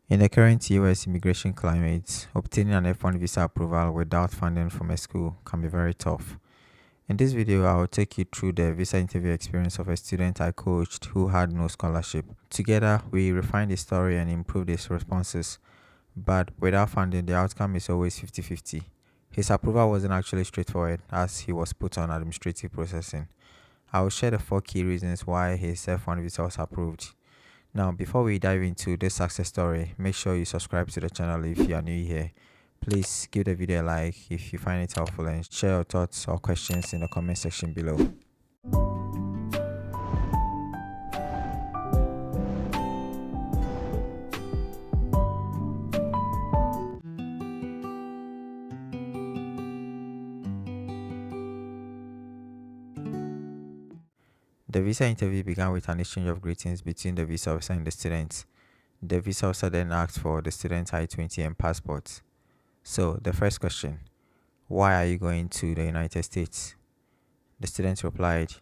In the current US immigration climate, obtaining an F-1 visa approval without funding from a school can be very tough. In this video, I will take you through the visa interview experience of a student I coached who had no scholarship. Together, we refined his story and improved his responses, but without funding, the outcome is always 50-50. His approval wasn't actually straightforward as he was put on administrative processing. I will share the 4 key reasons why his F-1 visa was approved. Now, before we dive into this success story, make sure you subscribe to the channel if you are new here. Please give the video a like if you find it helpful and share your thoughts or questions in the comment section below. The visa interview began with an exchange of greetings between the visa officer and the student. The visa officer then asked for the student's I-20 and passport. So, the first question: why are you going to the United States? The student replied,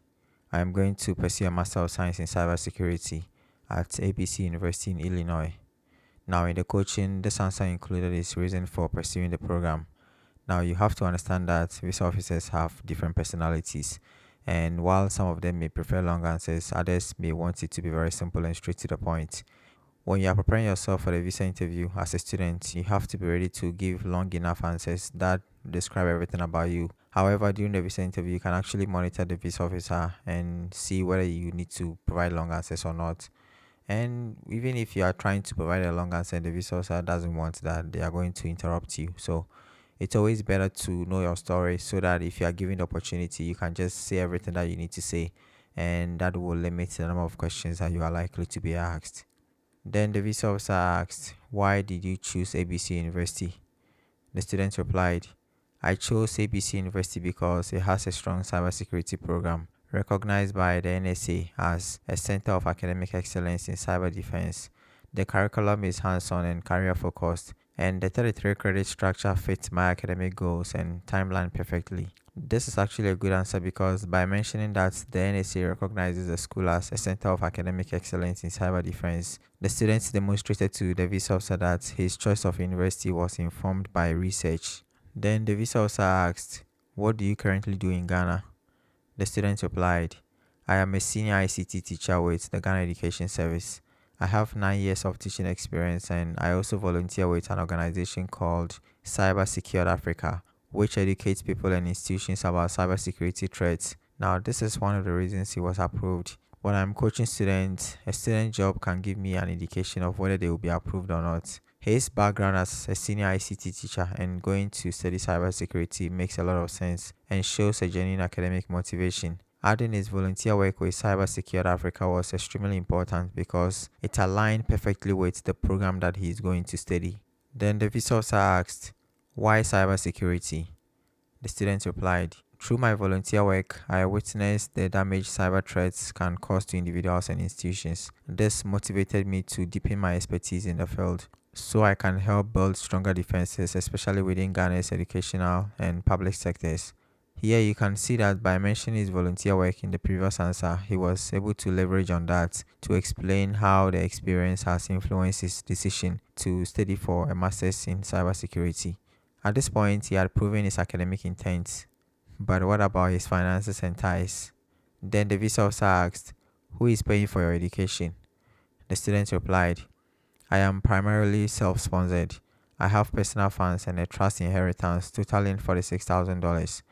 I am going to pursue a Master of Science in Cybersecurity at ABC University in Illinois. Now, in the coaching, this answer included his reason for pursuing the program. Now, you have to understand that visa officers have different personalities, and while some of them may prefer long answers, others may want it to be very simple and straight to the point. When you are preparing yourself for the visa interview as a student, you have to be ready to give long enough answers that describe everything about you. However, during the visa interview, you can actually monitor the visa officer and see whether you need to provide long answers or not. And even if you are trying to provide a long answer and the visa officer doesn't want that, they are going to interrupt you. So it's always better to know your story so that if you are given the opportunity, you can just say everything that you need to say, and that will limit the number of questions that you are likely to be asked. Then the visa officer asked, why did you choose ABC University? The student replied, I chose ABC University because it has a strong cybersecurity program recognized by the NSA as a center of academic excellence in cyber defense. The curriculum is hands-on and career-focused, and the 33 credit structure fits my academic goals and timeline perfectly. This is actually a good answer because by mentioning that the NSA recognizes the school as a center of academic excellence in cyber defense, the students demonstrated to the visa officer that his choice of university was informed by research. Then the visa officer asked, what do you currently do in Ghana? The student replied, I am a senior ICT teacher with the Ghana Education Service. I have 9 years of teaching experience and I also volunteer with an organization called Cybersecurity Africa, which educates people and institutions about cybersecurity threats. Now, this is one of the reasons he was approved. When I'm coaching students, a student job can give me an indication of whether they will be approved or not. His background as a senior ICT teacher and going to study cybersecurity makes a lot of sense and shows a genuine academic motivation. Adding his volunteer work with Cybersecurity Africa was extremely important because it aligned perfectly with the program that he is going to study. Then the visa officer asked, why cybersecurity? The student replied, through my volunteer work, I witnessed the damage cyber threats can cause to individuals and institutions. This motivated me to deepen my expertise in the field so I can help build stronger defenses, especially within Ghana's educational and public sectors. Here you can see that by mentioning his volunteer work in the previous answer, he was able to leverage on that to explain how the experience has influenced his decision to study for a master's in cybersecurity. At this point, he had proven his academic intent. But what about his finances and ties? Then the visa officer asked, who is paying for your education? The student replied, I am primarily self-sponsored. I have personal funds and a trust inheritance totaling $46,000.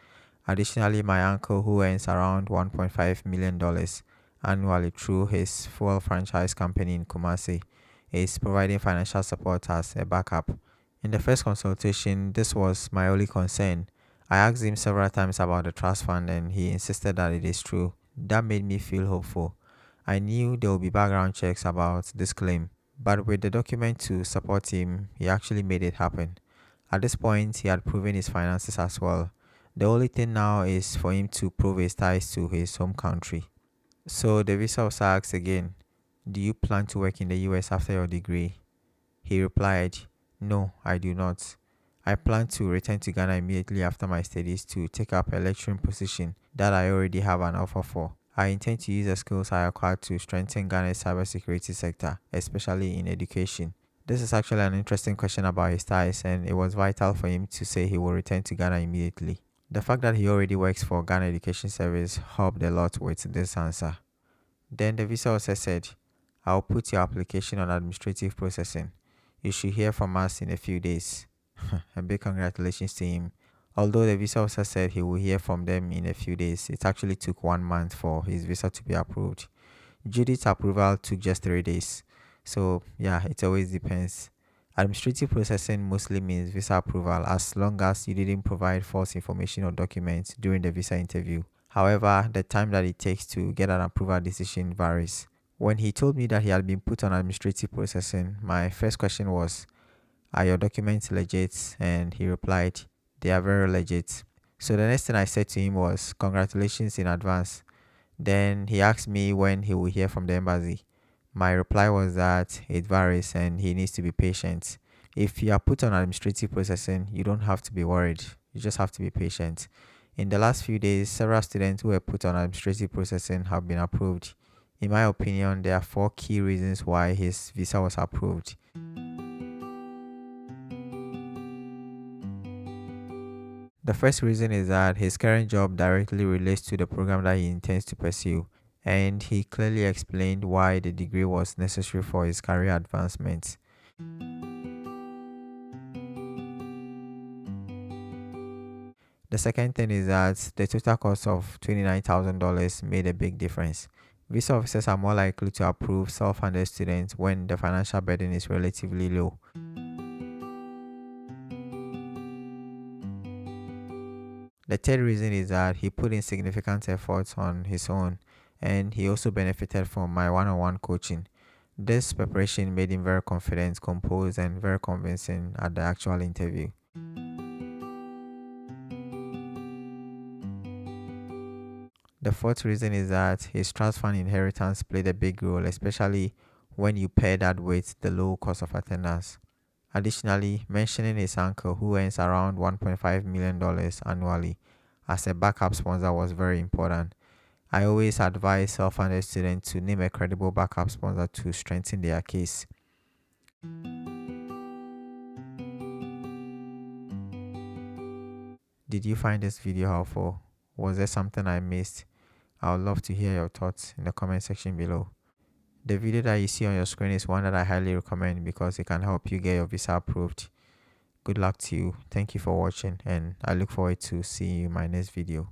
Additionally, my uncle, who earns around $1.5 million annually through his fuel franchise company in Kumasi, is providing financial support as a backup. In the first consultation, this was my only concern. I asked him several times about the trust fund and he insisted that it is true. That made me feel hopeful. I knew there would be background checks about this claim, but with the document to support him, he actually made it happen. At this point, he had proven his finances as well. The only thing now is for him to prove his ties to his home country. So the visa officer asked again, do you plan to work in the US after your degree? He replied, no, I do not. I plan to return to Ghana immediately after my studies to take up a lecturing position that I already have an offer for. I intend to use the skills I acquired to strengthen Ghana's cybersecurity sector, especially in education. This is actually an interesting question about his ties, and it was vital for him to say he will return to Ghana immediately. The fact that he already works for Ghana Education Service helped a lot with this answer. Then the visa officer said, I'll put your application on administrative processing. You should hear from us in a few days. A big congratulations to him. Although the visa officer said he will hear from them in a few days, it actually took 1 month for his visa to be approved. Judith's approval took just 3 days. So yeah, it always depends. Administrative processing mostly means visa approval as long as you didn't provide false information or documents during the visa interview. However, the time that it takes to get an approval decision varies. When he told me that he had been put on administrative processing, my first question was, are your documents legit? And he replied, they are very legit. So the next thing I said to him was, congratulations in advance. Then he asked me when he will hear from the embassy. My reply was that it varies and he needs to be patient. If you are put on administrative processing, you don't have to be worried. You just have to be patient. In the last few days, several students who were put on administrative processing have been approved. In my opinion, there are 4 key reasons why his visa was approved. The first reason is that his current job directly relates to the program that he intends to pursue, and he clearly explained why the degree was necessary for his career advancement. The second thing is that the total cost of $29,000 made a big difference. Visa officers are more likely to approve self-funded students when the financial burden is relatively low. The third reason is that he put in significant efforts on his own, and he also benefited from my one-on-one coaching. This preparation made him very confident, composed, and very convincing at the actual interview. The fourth reason is that his trust fund inheritance played a big role, especially when you pair that with the low cost of attendance. Additionally, mentioning his uncle, who earns around $1.5 million annually, as a backup sponsor was very important. I always advise self-funded students to name a credible backup sponsor to strengthen their case. Did you find this video helpful? Was there something I missed? I would love to hear your thoughts in the comment section below. The video that you see on your screen is one that I highly recommend because it can help you get your visa approved. Good luck to you. Thank you for watching, and I look forward to seeing you in my next video.